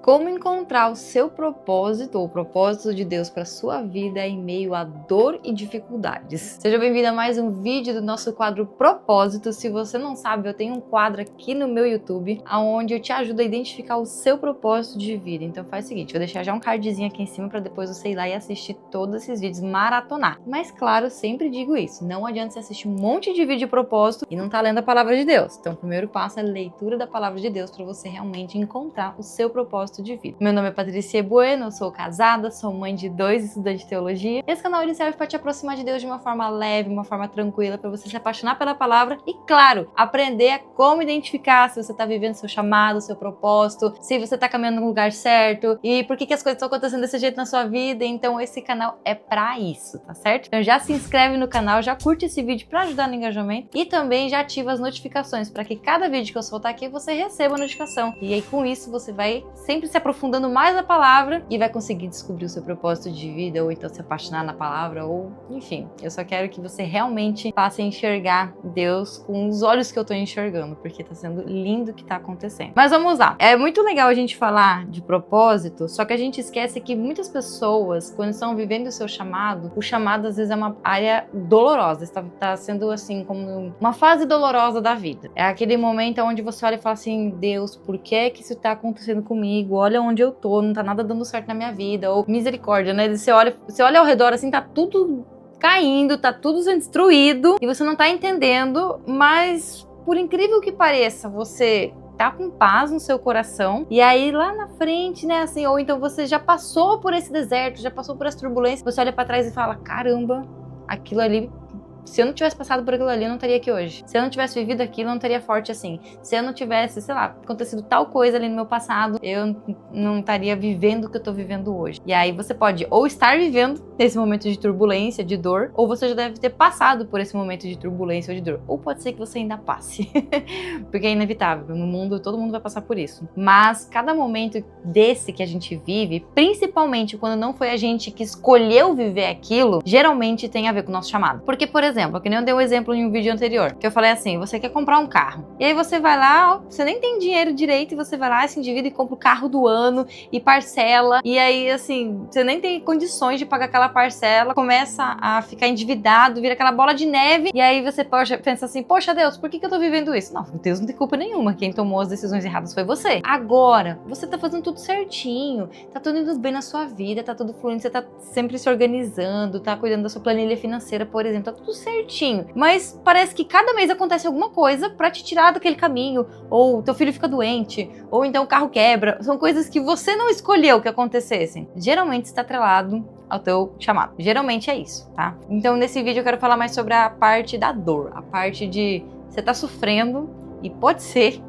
Como encontrar o seu propósito ou o propósito de Deus para sua vida em meio a dor e dificuldades. Seja bem-vindo a mais um vídeo do nosso quadro Propósito. Se você não sabe, eu tenho um quadro aqui no meu YouTube onde eu te ajudo a identificar o seu propósito de vida. Então faz o seguinte, vou deixar já um cardzinho aqui em cima para depois você ir lá e assistir todos esses vídeos, maratonar. Mas claro, eu sempre digo isso, não adianta você assistir um monte de vídeo de propósito e não tá lendo a palavra de Deus. Então o primeiro passo é a leitura da palavra de Deus para você realmente encontrar o seu propósito de vida. Meu nome é Patrícia Bueno, eu sou casada, sou mãe de 2 estudantes de teologia. Esse canal ele serve para te aproximar de Deus de uma forma leve, uma forma tranquila, para você se apaixonar pela palavra e, claro, aprender a como identificar se você está vivendo seu chamado, seu propósito, se você está caminhando no lugar certo e por que as coisas estão acontecendo desse jeito na sua vida. Então esse canal é para isso, tá certo? Então já se inscreve no canal, já curte esse vídeo para ajudar no engajamento e também já ativa as notificações para que cada vídeo que eu soltar aqui você receba a notificação. E aí com isso você vai sempre se aprofundando mais na palavra e vai conseguir descobrir o seu propósito de vida, ou então se apaixonar na palavra, ou enfim, eu só quero que você realmente passe a enxergar Deus com os olhos que eu tô enxergando, porque tá sendo lindo o que tá acontecendo. Mas vamos lá, é muito legal a gente falar de propósito, só que a gente esquece que muitas pessoas, quando estão vivendo o seu chamado, o chamado às vezes é uma área dolorosa, tá sendo assim como uma fase dolorosa da vida. É aquele momento onde você olha e fala assim, Deus, por que isso tá acontecendo comigo? Olha onde eu tô, não tá nada dando certo na minha vida, ou misericórdia, né? Você olha ao redor assim, tá tudo caindo, tá tudo sendo destruído e você não tá entendendo, mas por incrível que pareça, você tá com paz no seu coração e aí lá na frente, né, assim, ou então você já passou por esse deserto, já passou por essa turbulência, você olha pra trás e fala, caramba, aquilo ali, se eu não tivesse passado por aquilo ali, eu não estaria aqui hoje. Se eu não tivesse vivido aquilo, eu não estaria forte assim. Se eu não tivesse, sei lá, acontecido tal coisa ali no meu passado, eu não estaria vivendo o que eu tô vivendo hoje. E aí você pode ou estar vivendo nesse momento de turbulência, de dor, ou você já deve ter passado por esse momento de turbulência ou de dor. Ou pode ser que você ainda passe. Porque é inevitável. No mundo, todo mundo vai passar por isso. Mas cada momento desse que a gente vive, principalmente quando não foi a gente que escolheu viver aquilo, geralmente tem a ver com o nosso chamado. Porque, por exemplo, que nem eu dei um exemplo em um vídeo anterior, que eu falei assim, você quer comprar um carro, e aí você vai lá, você nem tem dinheiro direito, e você vai lá, se endivida e compra o carro do ano, e parcela, e aí assim, você nem tem condições de pagar aquela parcela, começa a ficar endividado, vira aquela bola de neve, e aí você pensa assim, poxa Deus, por que eu tô vivendo isso? Não, Deus não tem culpa nenhuma, quem tomou as decisões erradas foi você. Agora, você tá fazendo tudo certinho, tá tudo indo bem na sua vida, tá tudo fluindo, você tá sempre se organizando, tá cuidando da sua planilha financeira, por exemplo, tá tudo certinho, mas parece que cada mês acontece alguma coisa pra te tirar daquele caminho, ou teu filho fica doente, ou então o carro quebra, são coisas que você não escolheu que acontecessem. Geralmente está atrelado ao teu chamado, geralmente é isso, tá? Então nesse vídeo eu quero falar mais sobre a parte da dor, a parte de você tá sofrendo e pode ser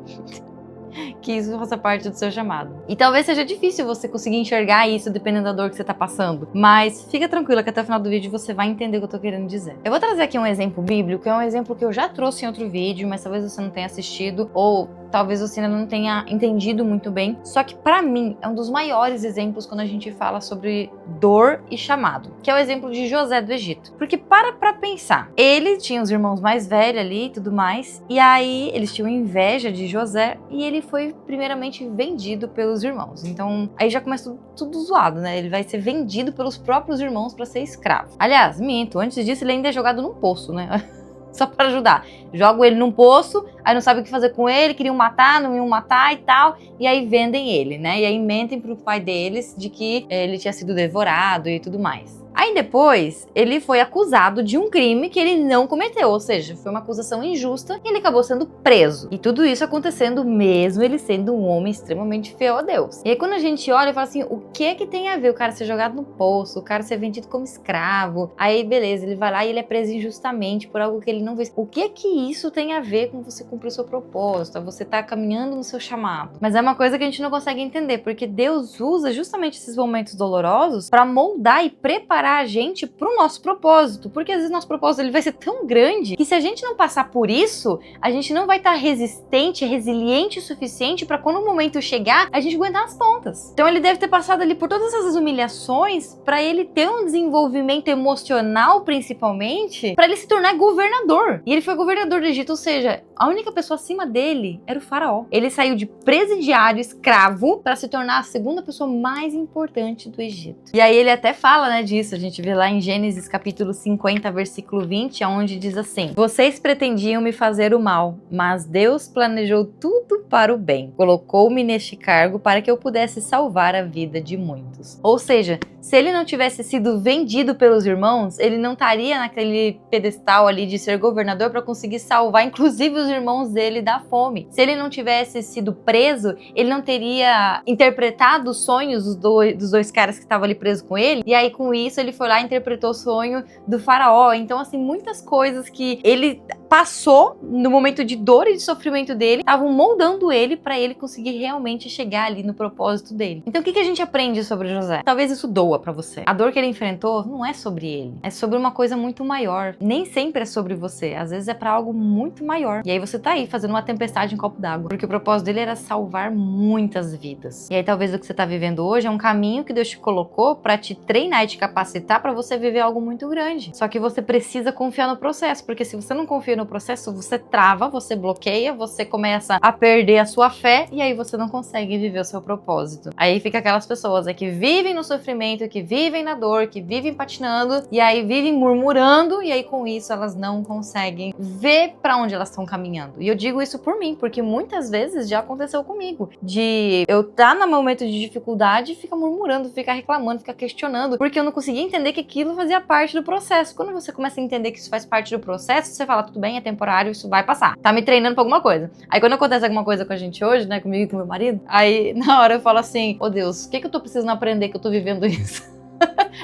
que isso faça parte do seu chamado. E talvez seja difícil você conseguir enxergar isso dependendo da dor que você tá passando, mas fica tranquila que até o final do vídeo você vai entender o que eu tô querendo dizer. Eu vou trazer aqui um exemplo bíblico, é um exemplo que eu já trouxe em outro vídeo, mas talvez você não tenha assistido, ou talvez você ainda não tenha entendido muito bem, só que pra mim é um dos maiores exemplos quando a gente fala sobre dor e chamado, que é o exemplo de José do Egito. Porque pra pensar, ele tinha os irmãos mais velhos ali e tudo mais, e aí eles tinham inveja de José, e ele foi primeiramente vendido pelos irmãos. Então aí já começa tudo zoado, né? Ele vai ser vendido pelos próprios irmãos pra ser escravo. Aliás, minto, antes disso ele ainda é jogado num poço, né? Só para ajudar. Jogam ele num poço, aí não sabem o que fazer com ele, queriam matar, não iam matar e tal, e aí vendem ele, né? E aí mentem pro pai deles de que ele tinha sido devorado e tudo mais. Aí depois, ele foi acusado de um crime que ele não cometeu, ou seja, foi uma acusação injusta e ele acabou sendo preso. E tudo isso acontecendo mesmo ele sendo um homem extremamente fiel a Deus. E aí quando a gente olha e fala assim, o que é que tem a ver o cara ser jogado no poço, o cara ser vendido como escravo? Aí beleza, ele vai lá e ele é preso injustamente por algo que ele não fez. O que é que isso tem a ver com você cumprir o seu propósito, você tá caminhando no seu chamado? Mas é uma coisa que a gente não consegue entender, porque Deus usa justamente esses momentos dolorosos para moldar e preparar a gente pro nosso propósito, porque às vezes nosso propósito ele vai ser tão grande que se a gente não passar por isso, a gente não vai estar resistente, resiliente o suficiente para quando o momento chegar, a gente aguentar as pontas. Então ele deve ter passado ali por todas essas humilhações para ele ter um desenvolvimento emocional, principalmente, para ele se tornar governador. E ele foi governador do Egito, ou seja, A única pessoa acima dele era o faraó. Ele saiu de presidiário, escravo, para se tornar a segunda pessoa mais importante do Egito. E aí ele até fala, né, disso. A gente vê lá em Gênesis capítulo 50, versículo 20, onde diz assim: vocês pretendiam me fazer o mal, mas Deus planejou tudo para o bem. Colocou-me neste cargo para que eu pudesse salvar a vida de muitos. Ou seja, se ele não tivesse sido vendido pelos irmãos, ele não estaria naquele pedestal ali de ser governador para conseguir salvar, inclusive, os irmãos dele da fome. Se ele não tivesse sido preso, ele não teria interpretado os sonhos dos dois caras que estavam ali presos com ele. E aí, com isso, ele foi lá e interpretou o sonho do faraó. Então, assim, muitas coisas que ele passou no momento de dor e de sofrimento dele estavam moldando ele para ele conseguir realmente chegar ali no propósito dele. Então, o que a gente aprende sobre José? Talvez isso doa pra você. A dor que ele enfrentou não é sobre ele, é sobre uma coisa muito maior. Nem sempre é sobre você, às vezes é pra algo muito maior. E aí você tá aí fazendo uma tempestade em copo d'água, porque o propósito dele era salvar muitas vidas. E aí talvez o que você tá vivendo hoje é um caminho que Deus te colocou pra te treinar e te capacitar pra você viver algo muito grande. Só que você precisa confiar no processo, porque se você não confia no processo, você trava, você bloqueia, você começa a perder a sua fé e aí você não consegue viver o seu propósito. Aí fica aquelas pessoas que vivem no sofrimento, que vivem na dor, que vivem patinando e aí vivem murmurando e aí com isso elas não conseguem ver pra onde elas estão caminhando. E eu digo isso por mim, porque muitas vezes já aconteceu comigo, de eu estar no momento de dificuldade e ficar murmurando, ficar reclamando, ficar questionando, porque eu não conseguia entender que aquilo fazia parte do processo. Quando você começa a entender que isso faz parte do processo, você fala, tudo bem, é temporário, isso vai passar. Tá me treinando pra alguma coisa. Aí quando acontece alguma coisa com a gente hoje, né, comigo e com meu marido, aí na hora eu falo assim, oh Deus, o que eu tô precisando aprender que eu tô vivendo isso?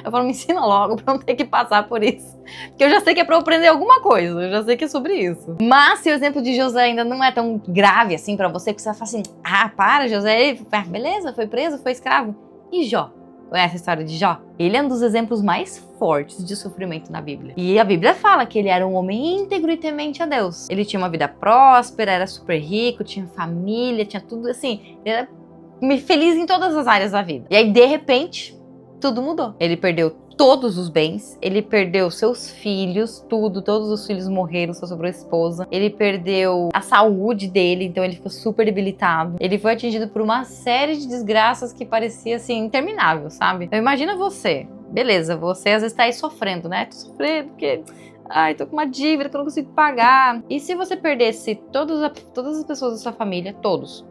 Eu falo, me ensina logo pra não ter que passar por isso. Porque eu já sei que é pra eu aprender alguma coisa, eu já sei que é sobre isso. Mas se o exemplo de José ainda não é tão grave assim pra você, que você vai falar assim, ah, para, José, beleza, foi preso, foi escravo. E Jó? Conhece a história de Jó? Ele é um dos exemplos mais fortes de sofrimento na Bíblia. E a Bíblia fala que ele era um homem íntegro e temente a Deus. Ele tinha uma vida próspera, era super rico, tinha família, tinha tudo assim. Ele era feliz em todas as áreas da vida. E aí, de repente, tudo mudou. Ele perdeu todos os bens, ele perdeu seus filhos, tudo, todos os filhos morreram, só sobrou a esposa. Ele perdeu a saúde dele, então ele ficou super debilitado. Ele foi atingido por uma série de desgraças que parecia, assim, interminável, sabe? Então imagina você, beleza, você às vezes tá aí sofrendo, né? Tô sofrendo porque... ai, tô com uma dívida que eu não consigo pagar. E se você perdesse todas as pessoas da sua família, todos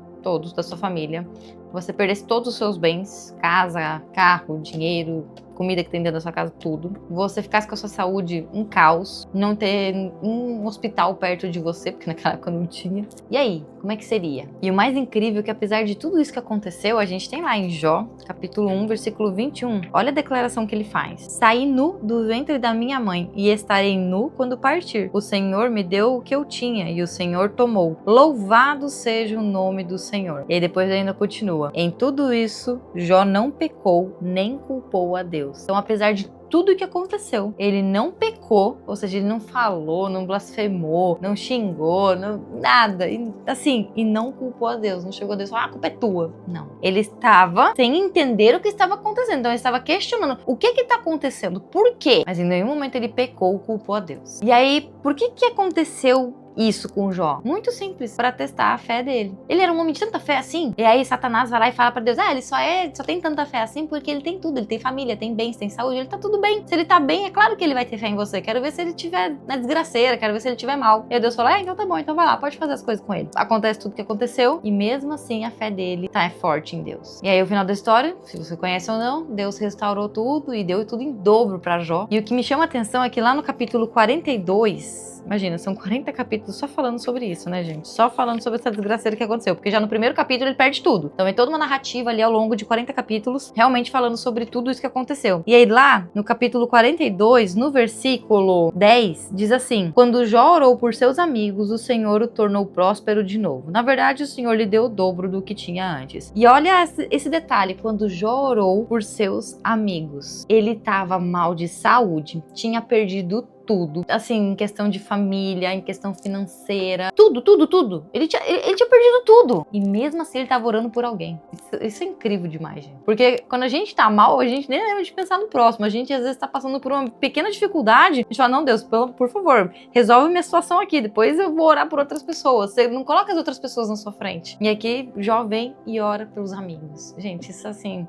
da sua família, você perdesse todos os seus bens, casa, carro, dinheiro, comida que tem dentro da sua casa, tudo. Você ficasse com a sua saúde um caos, não ter um hospital perto de você, porque naquela época não tinha. E aí, como é que seria? E o mais incrível é que apesar de tudo isso que aconteceu, a gente tem lá em Jó, capítulo 1, versículo 21, olha a declaração que ele faz. Saí nu do ventre da minha mãe e estarei nu quando partir. O Senhor me deu o que eu tinha e o Senhor tomou. Louvado seja o nome do Senhor. E aí depois ainda continua. Em tudo isso, Jó não pecou nem culpou a Deus. Então, apesar de tudo o que aconteceu, ele não pecou, ou seja, ele não falou, não blasfemou, não xingou, nada, e não culpou a Deus, não chegou a Deus e falou, a culpa é tua. Não. Ele estava sem entender o que estava acontecendo, então ele estava questionando o que está acontecendo, por quê? Mas em nenhum momento ele pecou, culpou a Deus. E aí, por que aconteceu isso com Jó? Muito simples, para testar a fé dele. Ele era um homem de tanta fé assim, e aí Satanás vai lá e fala para Deus, ele só tem tanta fé assim porque ele tem tudo, ele tem família, tem bens, tem saúde, ele tá tudo bem. Se ele tá bem, é claro que ele vai ter fé em você. Quero ver se ele tiver na desgraceira, quero ver se ele tiver mal. E aí Deus fala, então tá bom, então vai lá, pode fazer as coisas com ele. Acontece tudo o que aconteceu, e mesmo assim a fé dele tá forte em Deus. E aí o final da história, se você conhece ou não, Deus restaurou tudo e deu tudo em dobro para Jó. E o que me chama a atenção é que lá no capítulo 42, imagina, são 40 capítulos só falando sobre isso, né, gente? Só falando sobre essa desgraceira que aconteceu. Porque já no primeiro capítulo ele perde tudo. Então é toda uma narrativa ali ao longo de 40 capítulos, realmente falando sobre tudo isso que aconteceu. E aí lá, no capítulo 42, no versículo 10, diz assim: quando Jó orou por seus amigos, o Senhor o tornou próspero de novo. Na verdade, o Senhor lhe deu o dobro do que tinha antes. E olha esse detalhe, quando Jó orou por seus amigos, ele estava mal de saúde, tinha perdido tudo. Assim, em questão de família, em questão financeira, tudo, tudo, tudo. Ele tinha perdido tudo. E mesmo assim ele tava orando por alguém. Isso é incrível demais, gente. Porque quando a gente tá mal, a gente nem lembra de pensar no próximo. A gente às vezes tá passando por uma pequena dificuldade. A gente fala, não, Deus, por favor, resolve minha situação aqui. Depois eu vou orar por outras pessoas. Você não coloca as outras pessoas na sua frente. E aqui, Jó vem e ora pelos amigos. Gente, isso assim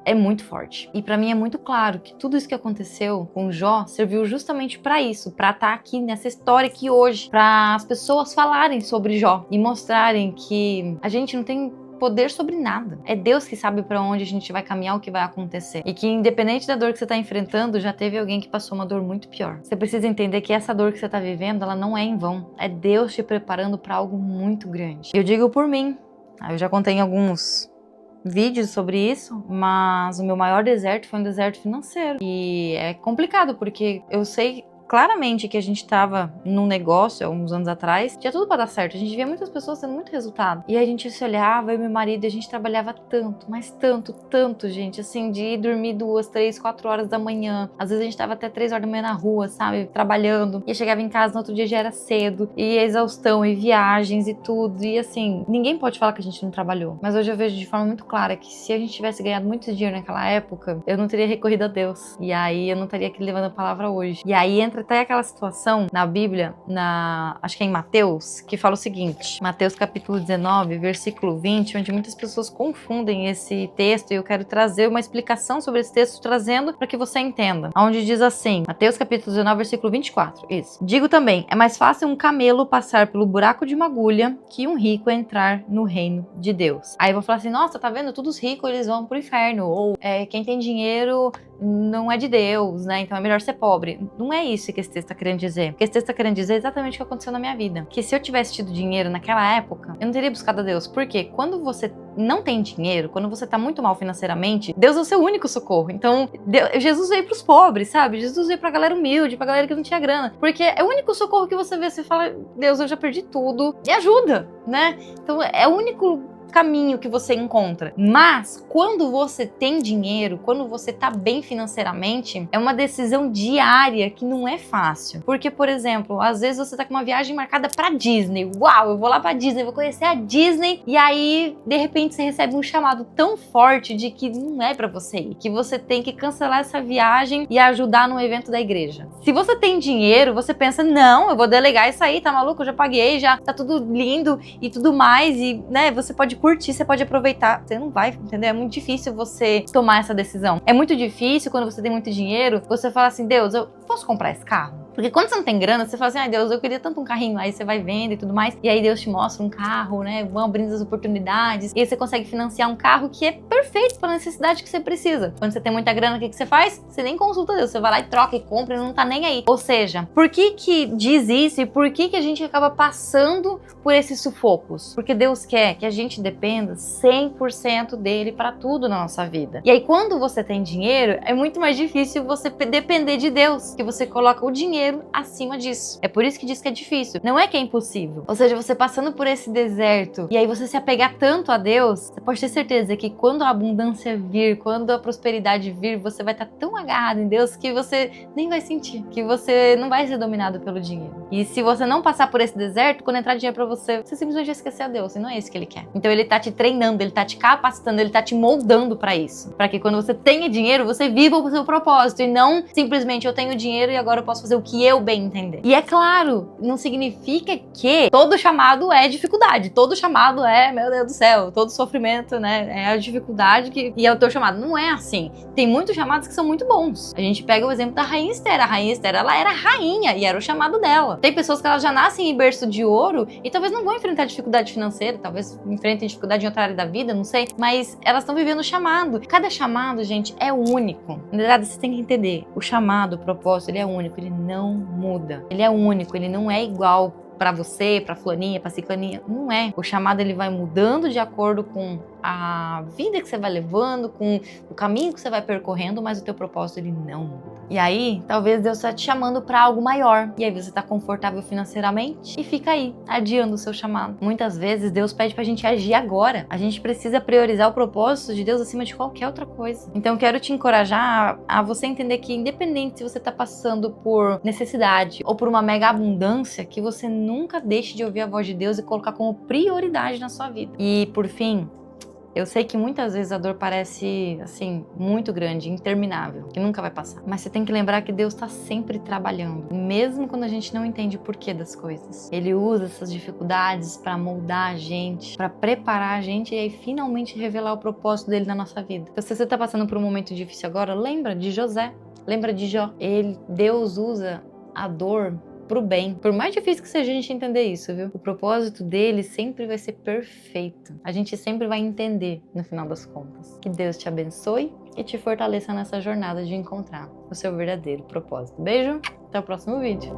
é muito forte. E pra mim é muito claro que tudo isso que aconteceu com Jó serviu justamente pra isso, pra estar aqui nessa história aqui hoje, pra as pessoas falarem sobre Jó e mostrarem que a gente não tem poder sobre nada. É Deus que sabe pra onde a gente vai caminhar, o que vai acontecer. E que independente da dor que você tá enfrentando, já teve alguém que passou uma dor muito pior. Você precisa entender que essa dor que você tá vivendo, ela não é em vão. É Deus te preparando pra algo muito grande. Eu digo por mim. Eu já contei em alguns vídeos sobre isso, mas o meu maior deserto foi um deserto financeiro. E é complicado, porque eu sei claramente que a gente tava num negócio há uns anos atrás, tinha tudo pra dar certo, a gente via muitas pessoas tendo muito resultado. E aí a gente se olhava, eu e meu marido, e a gente trabalhava tanto, mas tanto, tanto, gente, assim, de ir dormir 2, 3, 4 horas da manhã. Às vezes a gente tava até 3 horas da manhã na rua, sabe, trabalhando. E eu chegava em casa no outro dia já era cedo, e exaustão, e viagens, e tudo. E assim, ninguém pode falar que a gente não trabalhou. Mas hoje eu vejo de forma muito clara que se a gente tivesse ganhado muito dinheiro naquela época, eu não teria recorrido a Deus. E aí eu não estaria aqui levando a palavra hoje. E aí entra até aquela situação na Bíblia, acho que é em Mateus, que fala o seguinte, Mateus capítulo 19, versículo 20, onde muitas pessoas confundem esse texto, e eu quero trazer uma explicação sobre esse texto, trazendo para que você entenda. Onde diz assim, Mateus capítulo 19, versículo 24, isso. Digo também, é mais fácil um camelo passar pelo buraco de uma agulha que um rico entrar no reino de Deus. Aí eu vou falar assim, nossa, tá vendo? Todos os ricos, eles vão pro inferno, ou quem tem dinheiro não é de Deus, né? Então é melhor ser pobre. Não é isso que esse texto tá querendo dizer. O que esse texto tá querendo dizer é exatamente o que aconteceu na minha vida. Que se eu tivesse tido dinheiro naquela época, eu não teria buscado a Deus. Porque quando você não tem dinheiro, quando você tá muito mal financeiramente, Deus é o seu único socorro. Então, Jesus veio pros pobres, sabe? Jesus veio pra galera humilde, pra galera que não tinha grana. Porque é o único socorro que você vê. Você fala, Deus, eu já perdi tudo. Me ajuda, né? Então, é o único caminho que você encontra. Mas quando você tem dinheiro, quando você tá bem financeiramente, é uma decisão diária que não é fácil. Porque, por exemplo, às vezes você tá com uma viagem marcada pra Disney. Uau, eu vou lá pra Disney, vou conhecer a Disney. E aí, de repente, você recebe um chamado tão forte de que não é pra você ir, que você tem que cancelar essa viagem e ajudar num evento da igreja. Se você tem dinheiro, você pensa, não, eu vou delegar isso aí, tá maluco? Eu já paguei, já tá tudo lindo e tudo mais. E, né, você pode curtir, você pode aproveitar. Você não vai, entendeu? É muito difícil você tomar essa decisão. É muito difícil quando você tem muito dinheiro, você fala assim, Deus, eu posso comprar esse carro? Porque quando você não tem grana, você fala assim, ai Deus, eu queria tanto um carrinho, aí você vai vendo e tudo mais, e aí Deus te mostra um carro, né, vão abrindo as oportunidades, e aí você consegue financiar um carro que é perfeito para a necessidade que você precisa. Quando você tem muita grana, o que você faz? Você nem consulta Deus, você vai lá e troca e compra e não tá nem aí. Ou seja, por que diz isso e por que a gente acaba passando por esses sufocos? Porque Deus quer que a gente dependa 100% dele para tudo na nossa vida. E aí quando você tem dinheiro, é muito mais difícil você depender de Deus, que você coloca o dinheiro acima disso. É por isso que diz que é difícil. Não é que é impossível. Ou seja, você passando por esse deserto e aí você se apegar tanto a Deus, você pode ter certeza que quando a abundância vir, quando a prosperidade vir, você vai estar tão agarrado em Deus que você nem vai sentir, que você não vai ser dominado pelo dinheiro. E se você não passar por esse deserto, quando entrar dinheiro pra você simplesmente vai esquecer a Deus. E não é isso que ele quer. Então ele tá te treinando, ele tá te capacitando, ele tá te moldando pra isso. Pra que quando você tenha dinheiro, você viva o seu propósito e não simplesmente eu tenho dinheiro e agora eu posso fazer o que eu bem entender. E é claro, não significa que todo chamado é dificuldade, todo chamado é, meu Deus do céu, todo sofrimento, né, é a dificuldade e é o teu chamado. Não é assim. Tem muitos chamados que são muito bons. A gente pega o exemplo da Rainha Esther. A Rainha Esther, ela era rainha e era o chamado dela. Tem pessoas que elas já nascem em berço de ouro e talvez não vão enfrentar dificuldade financeira, talvez enfrentem dificuldade em outra área da vida, não sei, mas elas estão vivendo o chamado. Cada chamado, gente, é único. Na verdade, você tem que entender, o chamado, o propósito, ele é único, ele não muda. Ele é único, ele não é igual pra você, pra fulaninha, pra ciclaninha. Não é. O chamado, ele vai mudando de acordo com a vida que você vai levando, com o caminho que você vai percorrendo, mas o teu propósito ele não muda. E aí, talvez Deus está te chamando para algo maior. E aí você está confortável financeiramente e fica aí, adiando o seu chamado. Muitas vezes Deus pede pra gente agir agora. A gente precisa priorizar o propósito de Deus acima de qualquer outra coisa. Então eu quero te encorajar a você entender que independente se você está passando por necessidade ou por uma mega abundância, que você nunca deixe de ouvir a voz de Deus e colocar como prioridade na sua vida. E por fim, eu sei que muitas vezes a dor parece, assim, muito grande, interminável, que nunca vai passar. Mas você tem que lembrar que Deus está sempre trabalhando, mesmo quando a gente não entende o porquê das coisas. Ele usa essas dificuldades para moldar a gente, para preparar a gente e aí finalmente revelar o propósito dele na nossa vida. Então, se você está passando por um momento difícil agora, lembra de José, lembra de Jó. Deus usa a dor pro bem. Por mais difícil que seja a gente entender isso, viu? O propósito dele sempre vai ser perfeito. A gente sempre vai entender no final das contas. Que Deus te abençoe e te fortaleça nessa jornada de encontrar o seu verdadeiro propósito. Beijo, até o próximo vídeo.